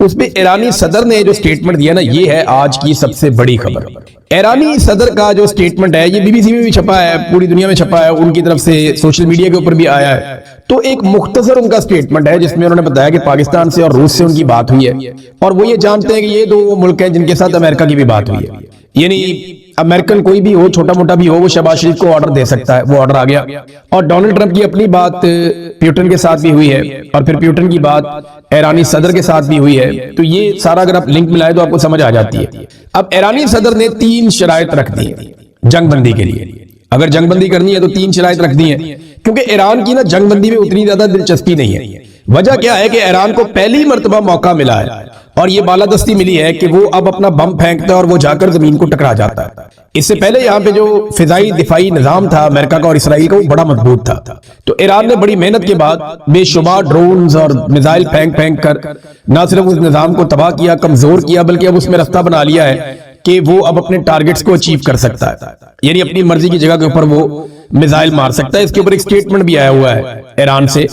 उसमें ईरानी सदर ने जो स्टेटमेंट दिया ना, ये है आज की सबसे बड़ी खबर। ईरानी सदर का जो स्टेटमेंट है, ये बीबीसी में भी छपा है, पूरी दुनिया में छपा है, उनकी तरफ से सोशल मीडिया के ऊपर भी आया है। तो एक मुख्तसर उनका स्टेटमेंट है जिसमें उन्होंने बताया कि पाकिस्तान से और रूस से उनकी बात हुई है और वो ये जानते हैं कि ये दो मुल्क हैं जिनके साथ अमेरिका की भी बात हुई है। यानी अमेरिकन कोई भी हो, छोटा मोटा भी हो, वो शहबाज शरीफ को ऑर्डर दे सकता है, वो ऑर्डर आ गया। और डोनाल्ड ट्रंप की अपनी बात प्यूटन के साथ भी हुई है और फिर प्यूटन की बात ईरानी सदर के साथ भी हुई है। तो ये सारा अगर आप लिंक मिलाए तो आपको समझ आ जाती है। अब ईरानी सदर ने 3 शराइत रख दी है जंगबंदी के लिए। अगर जंगबंदी करनी है तो 3 शराइत रख दी है, क्योंकि ईरान की ना जंगबंदी में उतनी ज्यादा दिलचस्पी नहीं है। वजह क्या है कि ईरान को पहली मर्तबा मौका मिला है और ये बालादस्ती मिली है कि वो अब अपना बम फेंकता है और वो जाकर जमीन को टकरा जाता है। इससे पहले यहाँ पे जो फिजाई दिफाई निजाम था अमेरिका का और इसराइल का, वो बड़ा मजबूत था। तो ईरान ने बड़ी मेहनत के बाद बेशुमार ड्रोन्स और मिसाइल फेंक कर न सिर्फ उस निजाम को तबाह किया, कमजोर किया, बल्कि अब उसमें रास्ता बना लिया है कि वो अब अपने टारगेट्स को अचीव कर सकता है। यानी अपनी मर्जी की जगह के ऊपर वो मिसाइल मार सकता है। इसके ऊपर एक स्टेटमेंट भी आया हुआ है ईरान से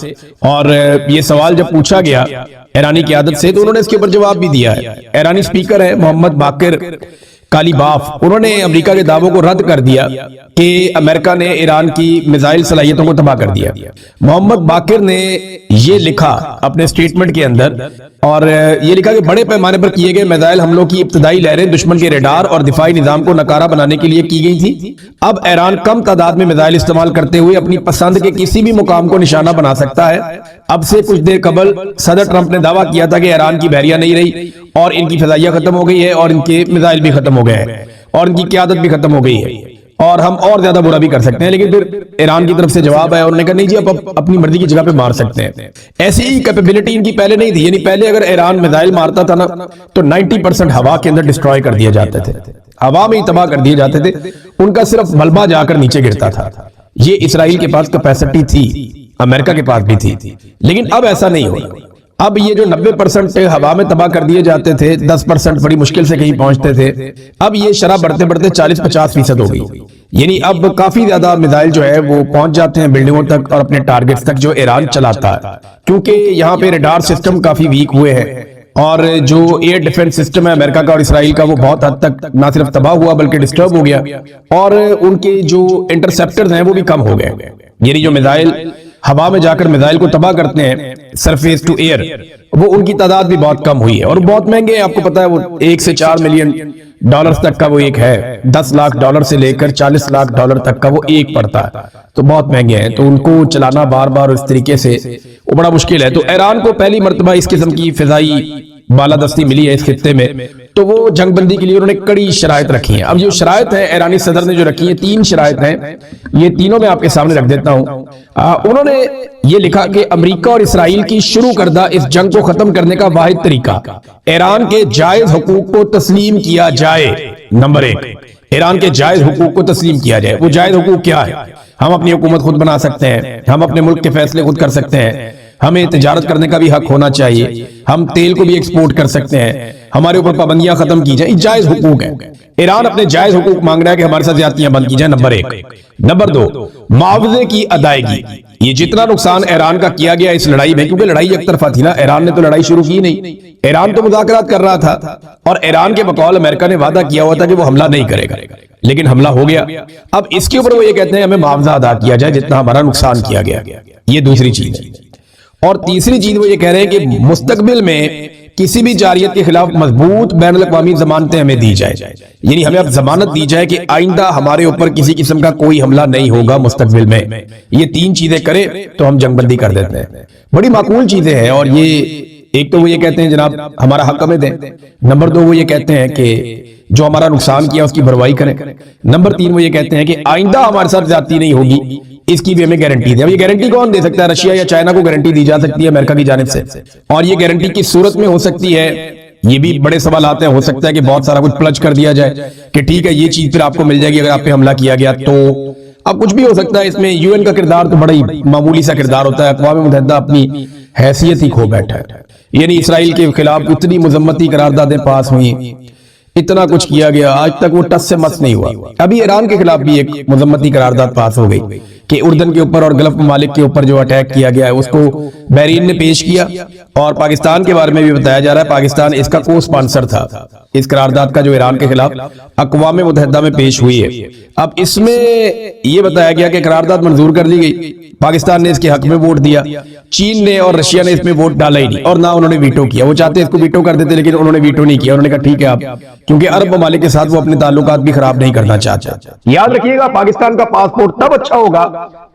और ये सवाल जब पूछा गया ईरानी क़यादत से तो उन्होंने इसके ऊपर जवाब भी दिया है। ईरानी स्पीकर है मोहम्मद बाकिर कालीबाफ, उन्होंने अमेरिका के दावों को रद्द कर दिया कि अमेरिका ने ईरान की मिसाइल सलाहियतों को तबाह कर दिया। मोहम्मद बाकिर ने ये लिखा अपने स्टेटमेंट के अंदर और ये लिखा कि बड़े पैमाने पर किए गए मिसाइल हमलों की इब्तदाई लहरें दुश्मन के रेडार और दिफाई निजाम को नकारा बनाने के लिए की गई थी। अब ईरान कम तादाद में मिसाइल इस्तेमाल करते हुए अपनी पसंद के किसी भी मुकाम को निशाना बना सकता है। अब से कुछ देर कबल सदर ट्रंप ने दावा किया था कि ईरान की बहरिया नहीं रही और इनकी फिजाइया खत्म हो गई है और इनके मिसाइल भी खत्म हो गए हैं और इनकी क़यादत भी खत्म हो गई है और हम और ज्यादा बुरा भी कर सकते हैं। लेकिन फिर ईरान की तरफ से जवाब है, उन्होंने कहा नहीं जी, आप अपनी मर्जी की जगह पे मार सकते हैं। ऐसी ही कैपेबिलिटी इनकी पहले नहीं थी। यानी पहले अगर ईरान मिसाइल मारता था ना तो 90% हवा के अंदर डिस्ट्रॉय कर दिए जाते थे, हवा में ही तबाह कर दिए जाते थे, उनका सिर्फ मलबा जाकर नीचे गिरता था। ये इसराइल के पास कैपेसिटी थी, अमेरिका के पास भी थी, लेकिन अब ऐसा नहीं होगा। अब ये जो 90% हवा में तबाह कर दिए जाते थे, 10% बड़ी मुश्किल से कहीं पहुंचते थे, अब ये शरह बढ़ते बढ़ते 40-50% हो गई। यानी अब काफी ज्यादा मिसाइल जो है वो पहुंच जाते हैं बिल्डिंगों तक और अपने टारगेट्स तक जो ईरान चलाता है, क्योंकि यहाँ पे रडार सिस्टम काफी वीक हुए हैं और जो एयर डिफेंस सिस्टम है अमेरिका का और इसराइल का, वो बहुत हद तक ना सिर्फ तबाह हुआ बल्कि डिस्टर्ब हो गया और उनके जो इंटरसेप्टर्स हैं वो भी कम हो गए। यानी जो मिसाइल हवा में जाकर मिसाइल को तबाह करते हैं सरफेस टू एयर, वो उनकी तादाद भी बहुत कम हुई है और बहुत महंगे हैं। आपको पता है वो 1 से 4 मिलियन डॉलर तक का वो एक है, 10 लाख डॉलर से लेकर 40 लाख डॉलर तक का वो एक पड़ता है, तो बहुत महंगे हैं। तो उनको चलाना बार बार इस तरीके से वो बड़ा मुश्किल है। तो ईरान को पहली मर्तबा इस किस्म की फिजाई बालादस्ती मिली है इस खित्ते में, तो वो जंगबंदी के लिए उन्होंने कड़ी शराइत रखी है। अब जो शराइत है ईरानी सदर ने जो रखी है, 3 शराइत हैं, ये तीनों मैं आपके सामने रख देता हूं। उन्होंने ये लिखा कि अमेरिका और इसराइल की शुरू करदा इस जंग को खत्म करने का वाहिद तरीका ईरान के जायज हुकूक को तस्लीम किया जाए। नंबर 1, ईरान के जायज हुकूक को तस्लीम किया जाए। वो जायज हुकूक क्या है? हम अपनी हुकूमत खुद बना सकते हैं, हम अपने मुल्क के फैसले खुद कर सकते हैं, हमें तिजारत करने का भी हक होना चाहिए, हम तेल को भी एक्सपोर्ट कर सकते हैं, हमारे ऊपर पाबंदियां खत्म की जाए, जायज हुकूक है। ईरान अपने जायज हुकूक मांग रहा है कि हमारे साथ ज्यादतियां बंद की जाए। नंबर 1। नंबर 2, मुआवजे की अदायगी। ये जितना नुकसान ईरान का किया गया इस लड़ाई में, क्योंकि लड़ाई एक तरफा थी ना, ईरान ने तो लड़ाई शुरू की नहीं, ईरान तो मुज़ाकरात कर रहा था और ईरान के बकौल अमेरिका ने वादा किया हुआ था कि वो हमला नहीं करेगा, लेकिन हमला हो गया। अब इसके ऊपर वो ये कहते हैं हमें मुआवजा अदा किया जाए जितना हमारा नुकसान किया गया। ये दूसरी चीज है। और तीसरी चीज वो ये कह रहे हैं कि मुस्तकबिल में किसी भी जारियत के खिलाफ मजबूत बैनुल अक़वामी जमानतें हमें दी जाए, यानी हमें अब जमानत दी जाए कि आइंदा हमारे ऊपर किसी किस्म का कोई हमला नहीं होगा मुस्तकबिल में। ये 3 चीजें करे तो हम जंगबंदी कर देते हैं। बड़ी माकूल चीजें हैं। और ये एक तो वो ये कहते हैं जनाब हमारा हक हमें दें। नंबर 2 वो ये कहते हैं कि जो हमारा नुकसान किया उसकी भरवाई करें। नंबर 3 वो ये कहते हैं कि आइंदा हमारे साथ ज्यादती नहीं होगी, इसकी भी हमें गारंटी दे। अब ये गारंटी कौन दे सकता है? रशिया या चाइना को गारंटी दी जा सकती है अमेरिका की जानिब से, और ये गारंटी किस सूरत में हो सकती है, ये भी बड़े सवाल आते हैं। हो सकता है कि बहुत सारा कुछ प्लज कर दिया जाए कि ठीक है ये चीज फिर आपको मिल जाएगी अगर आप पे हमला किया गया तो। अब कुछ भी हो सकता है इसमें। यूएन का किरदार तो बड़ा ही मामूली सा किरदार होता है। अक़वाम मुत्तहिदा अपनी हैसियत ही खो बैठा है। यानी इसराइल के खिलाफ इतनी मुजम्मती करारदादें पास हुई, इतना कुछ किया गया, आज तक वो टस से मस नहीं हुआ। अभी ईरान के खिलाफ भी एक मुजम्मती करारदाद पास हो गई। कि उर्दन के ऊपर और गल्फ ममालिक के ऊपर जो अटैक किया गया है उसको बहरीन ने पेश किया, और पाकिस्तान के बारे में भी बताया जा रहा है पाकिस्तान इसका को स्पॉन्सर था, इस करारदाद का जो ईरान के खिलाफ अक़वाम मुत्तहिदा में पेश हुई है। अब इसमें यह बताया गया कि करारदाद मंजूर कर ली गई, पाकिस्तान ने इसके हक में वोट दिया, चीन ने और रशिया ने इसमें वोट डाला ही नहीं और ना उन्होंने वीटो किया। वो चाहते इसको वीटो कर देते लेकिन उन्होंने वीटो नहीं किया, उन्होंने कहा ठीक है आप, क्योंकि अरब ममालिक के साथ वो अपने ताल्लुकात भी खराब नहीं करना चाहते। याद रखिएगा, पाकिस्तान का पासपोर्ट तब अच्छा होगा,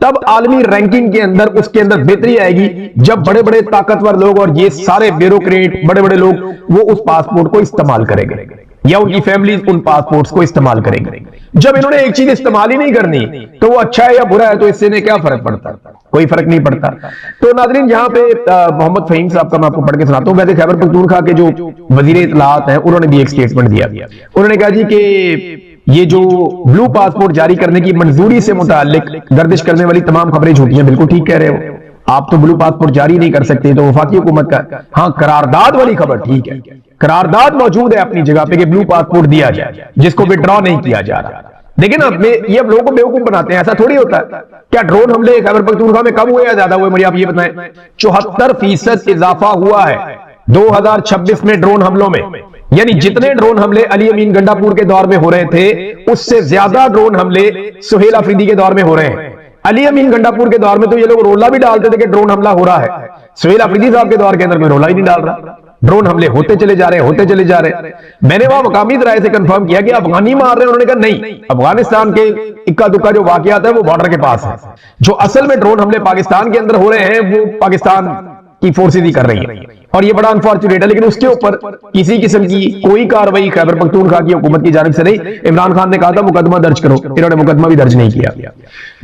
तब आलमी रैंकिंग के अंदर उसके अंदर बेहतरी आएगी जब बड़े बड़े ताकतवर लोग और ये सारे ब्यूरोक्रेट बड़े बड़े लोग वो उस पासपोर्ट को इस्तेमाल करेंगे या उनकी फैमिली उन पासपोर्ट्स को इस्तेमाल करेंगे। जब इन्होंने एक चीज इस्तेमाल ही नहीं करनी तो वो अच्छा है या बुरा है, तो इससे इन्हें क्या फर्क पड़ता? कोई फर्क नहीं पड़ता। तो नाज़रीन, यहाँ पे मोहम्मद फहीम साहब का मैं आपको पढ़ के सुनाता हूं। वैसे खैबर पख्तूनख्वा के जो वजीर इत्तलाआत हैं उन्होंने भी एक स्टेटमेंट दिया। उन्होंने कहा जी कि ये जो ब्लू पासपोर्ट जारी करने की मंजूरी से मुताल्लिक गर्दिश करने वाली तमाम खबरें झूठी हैं। बिल्कुल ठीक कह रहे हो, आप तो ब्लू पासपोर्ट जारी नहीं कर सकते, तो वफाकी हुकूमत का। हाँ, करारदाद वाली खबर ठीक है, करारदाद मौजूद है अपनी जगह पे कि ब्लू पासपोर्ट दिया जाए जिसको विड्रॉ नहीं किया जा रहा। लेकिन अब ये अब लोगों को बेवकूफ बनाते हैं, ऐसा थोड़ी होता है। क्या ड्रोन हमले खैबर पख्तूनख्वा में कम हुए या ज्यादा हुए? मुझे आप ये बताएं। 74% इजाफा हुआ है 2026 में ड्रोन हमलों में, यानी जितने ड्रोन हमले अली अमीन गंडापुर के दौर में हो रहे थे उससे ज्यादा ड्रोन हमले सुहेल अफरीदी के दौर में हो रहे हैं। अली अमीन गंडापुर के दौर में तो ये लोग रोला भी डालते थे कि ड्रोन हमला हो रहा है। सुहेल अफरीदी साहब के दौर के अंदर कोई रोला ही नहीं डाल रहा। ड्रोन हमले होते चले जा रहे होते चले जा रहे। मैंने वहां मकामी राय से कंफर्म किया कि अफगानी मार रहे हैं, उन्होंने कहा नहीं, अफगानिस्तान के इक्का दुक्का जो वाकयात है वो बॉर्डर के पास है। जो असल में ड्रोन हमले पाकिस्तान के अंदर हो रहे हैं वो पाकिस्तान की फोर्सेज ही कर रही है, और ये बड़ा अनफॉर्चुनेट है। लेकिन उसके ऊपर किसी किस्म की कोई कार्रवाई खैबर पख्तूनख्वा की हुकूमत की जानिब से नहीं। इमरान खान ने कहा था मुकदमा दर्ज करो, इन्होंने मुकदमा भी दर्ज नहीं किया।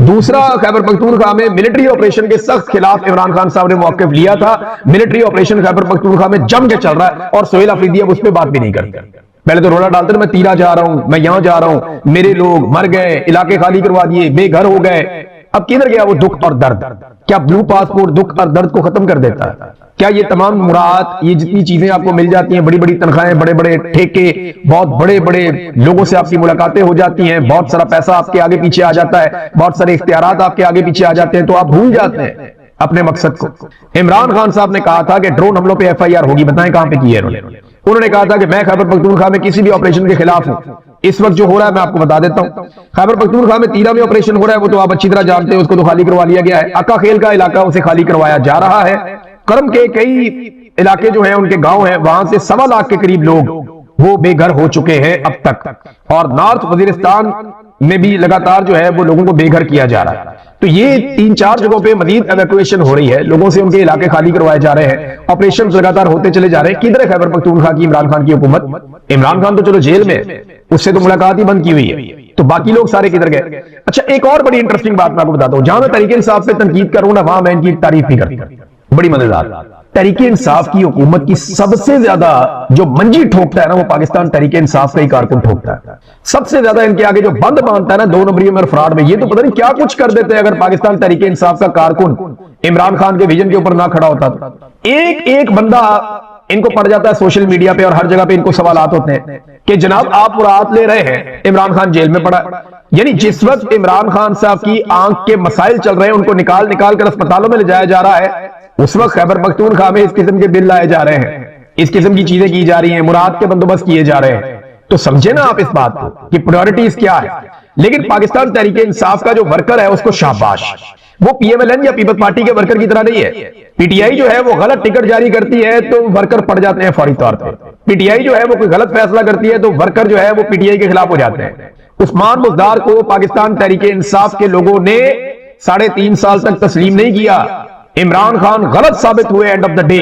दूसरा, खैबर पख्तूनख्वा में मिलिट्री ऑपरेशन के सख्त खिलाफ इमरान खान साहब ने मौक़िफ़ लिया था। मिलिट्री ऑपरेशन खैबर पख्तूनख्वा में जम के चल रहा है और सुहेल अफरीदी अब उस पर बात भी नहीं करते। पहले तो रोला डालते मैं तीरा जा रहा हूं, मैं यहां जा रहा हूं, मेरे लोग मर गए, इलाके खाली करवा दिए, बेघर हो गए। अब किधर गया वो दुख और दर्द? क्या ब्लू पासपोर्ट दुख और दर्द को खत्म कर देता है? क्या ये तमाम मुराद, ये जितनी चीजें आपको मिल जाती हैं, बड़ी बड़ी तनख्वाहें, बड़े बड़े ठेके, बहुत बड़े बड़े लोगों से आपकी मुलाकातें हो जाती हैं, बहुत सारा पैसा आपके आगे पीछे आ जाता है, बहुत सारे इख्तियारात आपके आगे पीछे आ जाते हैं, तो आप भूल जाते हैं अपने मकसद को। इमरान खान साहब ने कहा था कि ड्रोन हमलों पे FIR होगी, बताएं कहां पे की है उन्होंने कहा था कि मैं खैबर पख्तूनख्वा में किसी भी ऑपरेशन के खिलाफ हूं। इस वक्त जो हो रहा है मैं आपको बता देता हूं। खैबर पख्तूनख्वा में तीरा में ऑपरेशन हो रहा है, वो तो आप अच्छी तरह जानते हैं, उसको तो खाली करवा लिया गया है। अक्का खेल का इलाका उसे खाली करवाया जा रहा है। करम के कई इलाके जो हैं उनके गांव हैं, वहां से 1.25 लाख के करीब लोग वो बेघर हो चुके हैं अब तक, और नॉर्थ वजीरिस्तान में भी लगातार जो है वो लोगों को बेघर किया जा रहा है। तो ये 3-4 जगहों पे मजीद एवैक्यूएशन हो रही है, लोगों से उनके इलाके खाली करवाए जा रहे हैं, ऑपरेशन लगातार होते चले जा रहे हैं। किधर है खैबर पख्तूनख्वा की इमरान खान की हुकूमत? इमरान खान तो चलो जेल में, उससे तो मुलाकात ही बंद की हुई है, तो बाकी लोग सारे किधर गए? अच्छा, एक और बड़ी इंटरेस्टिंग बात मैं आपको बताता हूं। जहां मैं तहरीक इंसाफ पे तनकीद करूं ना, वहां मैं इनकी तारीफ भी करता। बड़ी मजेदार, तहरीक इंसाफ की हुकूमत की सबसे ज्यादा जो मंजी ठोकता है ना, वो पाकिस्तान तहरीक इंसाफ का ही कारकुन ठोकता है। सबसे ज्यादा इनके आगे जो बंद बांधता है ना 2 नंबरी में फ्रॉड में, ये तो पता नहीं क्या कुछ कर देते हैं। अगर पाकिस्तान तहरीक इंसाफ का कारकुन इमरान खान के विजन के ऊपर ना खड़ा होता तो एक एक बंदा इनको पड़ जाता है सोशल मीडिया पे, और हर जगह पे इनको सवालात होते हैं कि जनाब आप मुराद ले रहे हैं, इमरान खान जेल में पड़ा। यानी जिस वक्त इमरान खान साहब की आंख के मसाइल चल रहे हैं, उनको निकाल निकाल कर अस्पतालों में ले जाया जा रहा है, उस वक्त खैबर पख्तूनख्वा में इस किस्म के बिल लाए जा रहे हैं, इस किस्म की चीजें की जा रही हैं, मुराद के बंदोबस्त किए जा रहे हैं। तो समझे ना आप इस बात को कि प्रायोरिटीज क्या है। लेकिन पाकिस्तान तहरीक इंसाफ का जो वर्कर है उसको शाबाश, वो PMLN या पीपल्स पार्टी के वर्कर की तरह नहीं है। PTI जो है वो गलत टिकट जारी करती है तो वर्कर पड़ जाते हैं फौरी तौर पर। PTI जो है वो कोई गलत फैसला करती है तो वर्कर जो है वो PTI के खिलाफ हो जाते हैं। उस्मान बुज़दार को पाकिस्तान तहरीक इंसाफ के लोगों ने 3.5 साल तक तस्लीम नहीं किया। इमरान खान गलत साबित हुए एंड ऑफ द डे,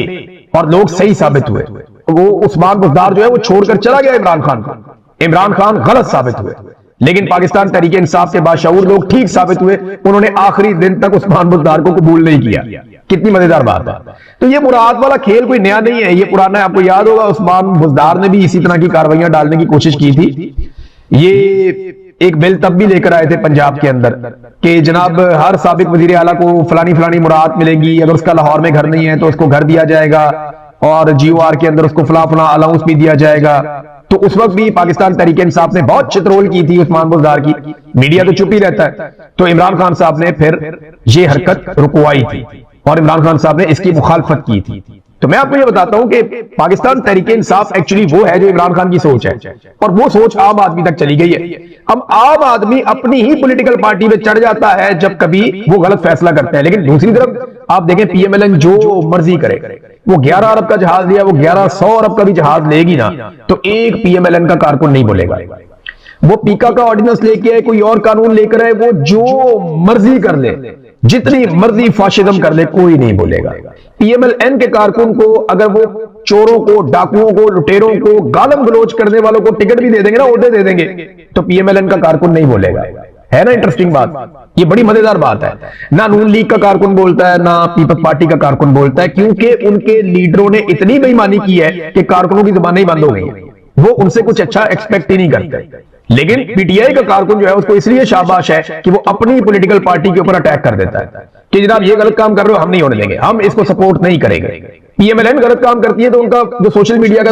और लोग सही साबित हुए। वो उस्मान बुज़दार जो है वो छोड़कर चला गया इमरान खान को। इमरान खान गलत साबित हुए, लेकिन पाकिस्तान तहरीक इंसाफ के बाशऊर लोग ठीक साबित हुए। उन्होंने आखिरी दिन तक उस्मान बुज़दार को कबूल नहीं किया। कितनी मजेदार बात है। तो ये मुराद वाला खेल कोई नया नहीं है, ये पुराना है। आपको याद होगा उस्मान बुज़दार ने भी इसी तरह की कार्रवाइयां डालने की कोशिश की थी। ये एक बिल तब भी लेकर आए थे पंजाब के अंदर कि जनाब हर साबिक वजीर आला को फलानी फलानी मुराद मिलेगी, अगर उसका लाहौर में घर नहीं है तो उसको घर दिया जाएगा, और GOR के अंदर उसको फला फला अलाउंस भी दिया जाएगा। तो उस वक्त भी पाकिस्तान तहरीक इंसाफ ने बहुत चित्रोल की थी उस्मान बुज़दार की, मीडिया तो चुप ही रहता है। तो इमरान खान साहब ने फिर ये हरकत रुकवाई थी और इमरान खान साहब ने इसकी मुखालफत की थी। तो मैं आपको ये बताता हूं कि पाकिस्तान तहरीक इंसाफ एक्चुअली वो है जो इमरान खान की सोच है, और वो सोच आम आदमी तक चली गई है। अब आम आदमी अपनी ही पॉलिटिकल पार्टी में चढ़ जाता है जब कभी वो गलत फैसला करते हैं, लेकिन दूसरी तरफ आप देखें पीएमएलएन जो मर्जी करे, वो 11 अरब का जहाज लिया, वो 1100 अरब का भी जहाज लेगी ना, तो एक पीएमएलएन का कारकुन नहीं बोलेगा। वो पीका का ऑर्डिनेंस लेके आए, कोई और कानून लेकर आए, वो जो मर्जी कर ले, जितनी मर्जी फाशिज्म कर ले, कोई नहीं बोलेगा। पीएमएलएन के कारकुन को अगर वो चोरों को, डाकुओं को, लुटेरों को, गालम गलोच करने वालों को टिकट भी दे देंगे ना, ओहदे दे देंगे, तो पीएमएलएन का कारकुन नहीं बोलेगा। है ना इंटरेस्टिंग बात, ये बड़ी मजेदार बात है। ना नून लीग का कारकुन बोलता है, ना पीपल्स पार्टी का कारकुन बोलता है, क्योंकि उनके लीडरों ने इतनी बेईमानी की है कि कारकुनों की जुबानें ही बंद हो गई, वो उनसे कुछ अच्छा एक्सपेक्ट ही नहीं करते। लेकिन पीटीआई का कारकुन जो है उसको इसलिए शाबाश है कि वो अपनी पॉलिटिकल पार्टी के ऊपर अटैक कर देता है कि जनाब ये गलत काम कर रहे हो, हम नहीं होने देंगे, हम इसको सपोर्ट नहीं करेंगे। पीएमएलएन गलत काम करती है तो उनका जो सोशल मीडिया का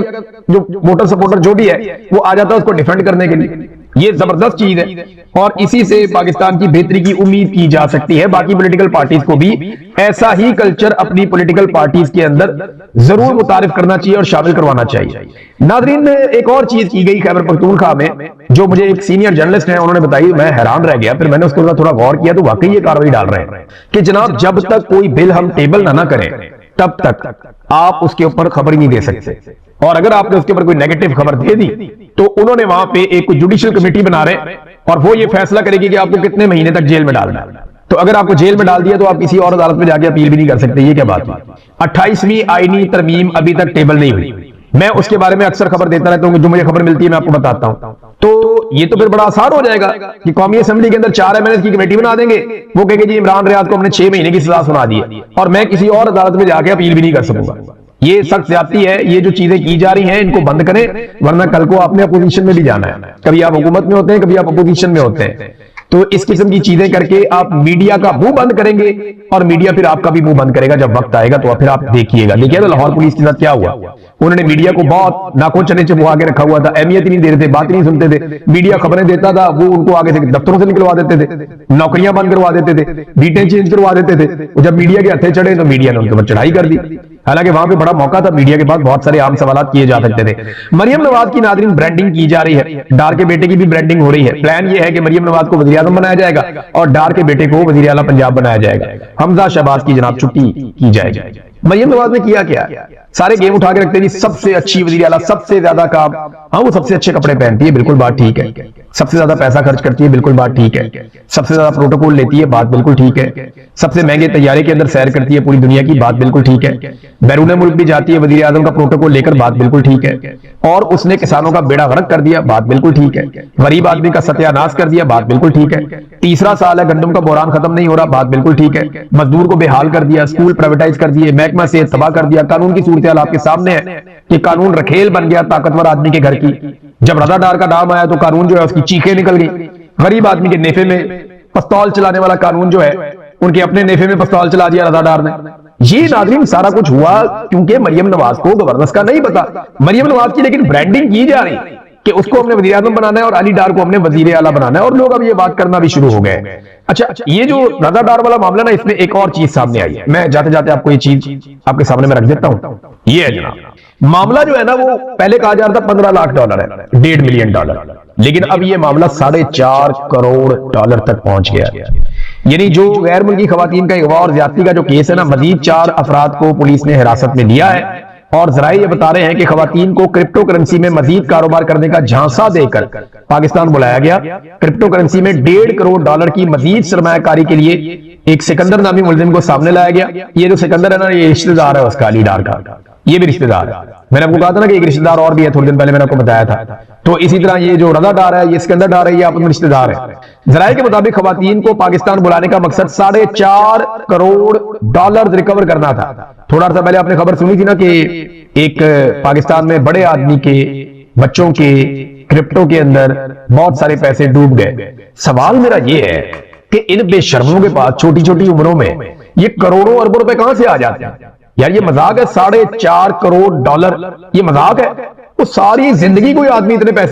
जो वोटर सपोर्टर जो भी है वो आ जाता है उसको डिफेंड करने के लिए। ये जबरदस्त चीज है और इसी से पाकिस्तान की बेहतरी की उम्मीद की जा सकती है। बाकी पॉलिटिकल पार्टीज को भी ऐसा ही कल्चर अपनी पॉलिटिकल पार्टीज के अंदर जरूर मुतारिफ करना चाहिए और शामिल करवाना चाहिए। नाजरीन, एक और चीज की गई खैबर पख्तूनख्वा में, जो मुझे एक सीनियर जर्नलिस्ट है उन्होंने बताई, मैं हैरान रह गया। फिर मैंने उसके ऊपर थोड़ा गौर किया तो वाकई ये कार्रवाई डाल रहे हैं कि जनाब जब तक कोई बिल हम टेबल ना करें तब तक आप उसके ऊपर खबर ही नहीं दे सकते, और अगर आपने उसके ऊपर कोई नेगेटिव खबर दे दी तो उन्होंने वहां पे एक जुडिशियल कमेटी बना रहे और वो ये फैसला करेगी कि आपको कितने महीने तक जेल में डालना है। तो अगर आपको जेल में डाल दिया तो आप किसी और अदालत में जाके अपील भी नहीं कर सकते। ये क्या बात है? 28वीं आईनी तरमीम अभी तक टेबल नहीं हुई। मैं उसके बारे में अक्सर खबर देता रहता हूं, जो मुझे खबर मिलती है मैं आपको बताता हूं। तो ये तो फिर बड़ा आसान हो जाएगा कि कौमी असेंबली के अंदर 4 एमएलए की कमेटी बना देंगे, वो कहेंगे जी इमरान रियाज को हमने 6 महीने की सजा सुना दी है और मैं किसी और अदालत में जाके अपील भी नहीं कर सकूंगा। ये सख्त ज्यादती है। ये जो चीजें की जा रही हैं इनको बंद करें, वरना कल को आपने अपोजिशन में भी जाना है। कभी आप हुकूमत में होते हैं, कभी आप अपोजिशन में होते हैं। तो इस किस्म की चीजें करके आप मीडिया का मुंह बंद करेंगे और मीडिया फिर आपका भी मुंह बंद करेगा जब वक्त आएगा। तो फिर आप देखिएगा। देखिए तो लाहौर पुलिस के साथ क्या हुआ, उन्होंने मीडिया को बहुत नाकों चने चुपवा के रखा हुआ था, अहमियत ही नहीं दे रहे थे, बात नहीं सुनते थे। मीडिया खबरें देता था, वो उनको आगे से दफ्तरों से निकलवा देते थे, नौकरियां बंद करवा देते थे, बीटें चेंज करवा देते थे। जब मीडिया के हथे चढ़े तो मीडिया ने उनके ऊपर चढ़ाई कर दी। हालांकि वहां पे बड़ा मौका था, मीडिया के पास बहुत सारे आम सवाल किए जा सकते थे। मरियम नवाज की नाज़रीन ब्रांडिंग की जा रही है, डार के बेटे की भी ब्रांडिंग हो रही है। प्लान ये है कि मरियम नवाज को वज़ीर आज़म बनाया जाएगा और डार के बेटे को वज़ीर आला पंजाब बनाया जाएगा। हमजा शहबाज की जनाब छुट्टी की जाएगी। मरियम नवाज ने किया क्या? सारे गेम उठा के रखते हैं, सबसे अच्छी वज़ीर आला, सबसे ज्यादा काम, हाँ वो सबसे अच्छे कपड़े पहनती है, बिल्कुल बात ठीक है। सबसे ज्यादा पैसा खर्च करती है, बिल्कुल बात ठीक है। सबसे ज्यादा प्रोटोकॉल लेती है, बात बिल्कुल ठीक है। सबसे महंगे तैयारे के अंदर सैर करती है पूरी दुनिया की, बात बिल्कुल ठीक है। बैरून मुल्क भी जाती है वज़ीर आज़म का प्रोटोकॉल लेकर, बात बिल्कुल ठीक है। और उसने किसानों का बेड़ा गर्क कर दिया, बात बिल्कुल ठीक है। गरीब आदमी का सत्यानाश कर दिया, बात बिल्कुल ठीक है। तीसरा साल है, गंदम का बोरान खत्म नहीं हो रहा, बात बिल्कुल ठीक है। मजदूर को बेहाल कर दिया, स्कूल प्राइवेटाइज कर दिए, महकमा से तबाह कर दिया। कानून की सूरत हाल आपके सामने है कि कानून रखेल बन गया ताकतवर आदमी के घर की। जब रज़ादार का नाम आया तो कानून जो है उसकी चीखें निकल गई। गरीब आदमी के नेफे में पिस्तौल चलाने वाला कानून जो है, उनके अपने नेफे में पिस्तौल चला दिया रज़ादार ने। ये नाज़रीन सारा कुछ हुआ क्योंकि मरियम नवाज को गवर्नेंस का नहीं पता। मरियम नवाज की लेकिन ब्रांडिंग की जा रही कि उसको हमने वज़ीर आज़म बनाना है और अली डार को हमने वज़ीर आला बनाना है, और लोग अब ये बात करना भी शुरू हो गए। अच्छा, ये जो रज़ादार वाला मामला ना, इसमें एक और चीज सामने आई है। मैं जाते जाते आपको ये चीज आपके सामने में रख देता हूं। ये है जनाब, मामला जो है ना वो पहले कहा जा रहा था $15 लाख है, $1.5 मिलियन, लेकिन अब ये मामला $4.5 करोड़ तक पहुंच गया। यानी जो गैर मुल्की खवातीन का अगवा और ज्यादती का जो केस है ना, मजीद 4 अफराद को पुलिस ने हिरासत में लिया है और जराए ये बता रहे हैं कि खवातीन को क्रिप्टो करेंसी में मजीद कारोबार करने का झांसा देकर पाकिस्तान बुलाया गया। क्रिप्टो करेंसी में $1.5 करोड़ की मजीद सरमायाकारी के लिए एक सिकंदर नामी मुलजिम को सामने लाया गया। ये जो सिकंदर है ना, ये रिश्तेदार है उसका, अली डार का, ये भी रिश्तेदार है। मैंने आपको कहा था ना कि एक रिश्तेदार और भी है, थोड़ी दिन पहले मैंने आपको बताया था। तो इसी तरह ये जो रज़ा डार है, ये सिकंदर डार है, ये आपस में रिश्तेदार है। जराए के मुताबिक खवातीन को पाकिस्तान बुलाने का मकसद $4.5 करोड़ रिकवर करना था। थोड़ा सा पहले आपने खबर सुनी थी ना कि एक पाकिस्तान में बड़े आदमी के बच्चों के क्रिप्टो के अंदर बहुत सारे पैसे डूब गए। सवाल मेरा ये है कि इन बेशर्मों के पास छोटी छोटी उम्रों में ये करोड़ों अरबों रुपए कहां से आ जाते हैं? यार ये मजाक है, $4.5 करोड़, ये मजाक है। वो सारी जिंदगी कोई आदमी इतने पैसे